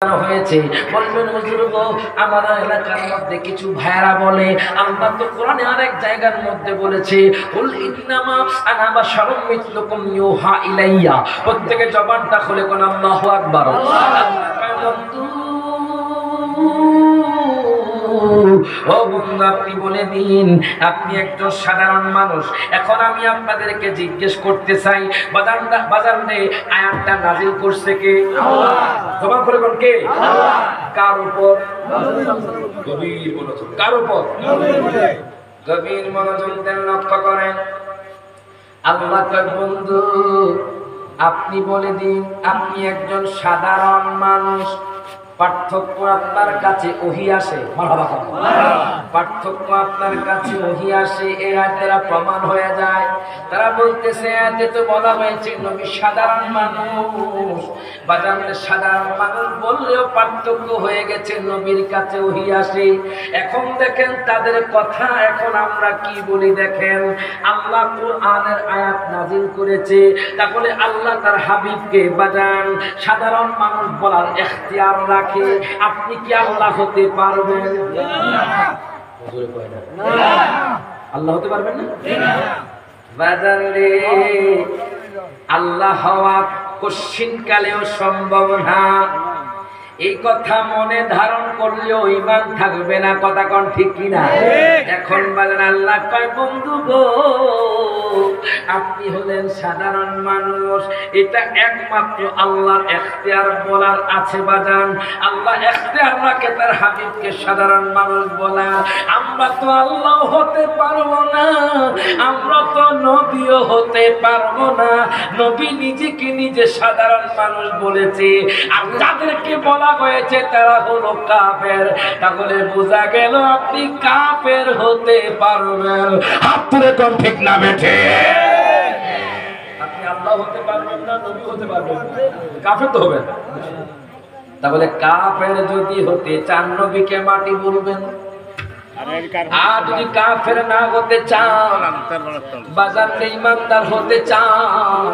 হয়েছে বলবেন হুজুর গো আমাদের এলাকার মধ্যে কিছু ভাইরা বলে আল্লাহ তো কোরআনে আরেক জায়গার মধ্যে বলেছে কুল ইন্নামা আনা বাশারুম মিথলুকুম ইউহা ইলাইয়া। প্রত্যেকে জবানটা খুলে কোন আল্লাহু আকবার। ও বন্ধু আপনি বলে দিন আপনি একজন সাধারণ মানুষ। এখন আমি আপনাদেরকে জিজ্ঞেস করতে চাই বাজারে আয়াতটা নাজিল করছে কে? আল্লাহ। জবান খুলে কোন কে? আল্লাহ। কার উপর? গভীর মনোযোগ। কার উপর? গভীর মনোযোগ দেন, লক্ষ্য করেন। আল্লাহ কয় বন্ধু আপনি বলে দিন আপনি একজন সাধারণ মানুষ, পার্থক্য আপনার কাছে ওহী আসে। মারহাবা। পার্থক্য আপনার কাছে ওহী আসে, এই আয়াতেরা প্রমাণ হয়ে যায়। তারা বলতেছে আয়াতে তো বলা হয়েছে নবী সাধারণ মানুষ। বাজারে সাধারণ মানুষ বললেও পার্থক্য হয়ে গেছে, নবীর কাছে ওহী আসে। এখন দেখেন তাদের কথা, এখন আমরা কি বলি দেখেন। আল্লাহ কোরআনের আয়াত নাজিল করেছে, তাহলে আল্লাহ তার হাবিবকে বাজান সাধারণ মানুষ বলার ইখতিয়ার রাখে। আপনি কি আল্লাহ হতে পারবেন? আল্লাহ হতে পারবেন না? বাজান রে আল্লাহ হওয়া কোশ্চিন কালেও সম্ভব না। এই কথা মনে ধারণ করলেও ঈমান থাকবে না। কথা কোন ঠিক কিনা? এখন বলেন আল্লাহ কয় বন্ধু গো আপনি হলেন সাধারণ মানুষ, এটা একমাত্র আল্লাহর ইখতিয়ার বলার আছে বাজান। আল্লাহ ইখতিয়ার রাখে তার হাবিবকে সাধারণ মানুষ বলা। আমরা তো আল্লাহ হতে পারবো না, আমরা তো নবীও হতে পারবো না। নবী নিজেকে নিজে সাধারণ মানুষ বলেছে, আর যাদেরকে বলা হয়েছে তারা হলো কাফের। তাহলে বোঝা গেল আপনি কাফের হতে পারবেন। হাত তুলে কোন ঠিক না বেঠে? আপনি আল্লাহ হতে পারবেন না, নবী হতে পারবেন না, কাফের তো হবেন। তাহলে কাফের যদি হতে চান নবীকে মাটি বলবেন, আর যদি কাফের না হতে চান বাজার ইমানদার হতে চান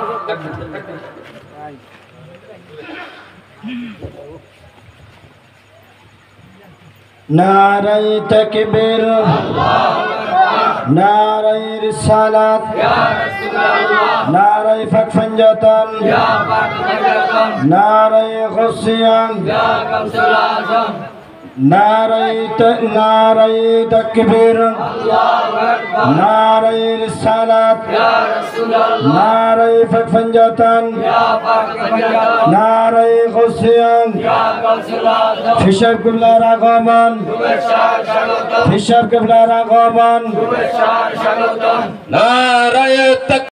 নারাই তাকবীর, নারাই রিসালাত, নারাই ফাকফানজাতান, নারাই গসিয়ান, নারাই তাকবীর, নারাই রিসালাত, নারাই ফাকফানজাতান, নারাই গসিয়ান। ফিশার কিবলার আগমন, ফিশার কিবলার আগমন। নারাই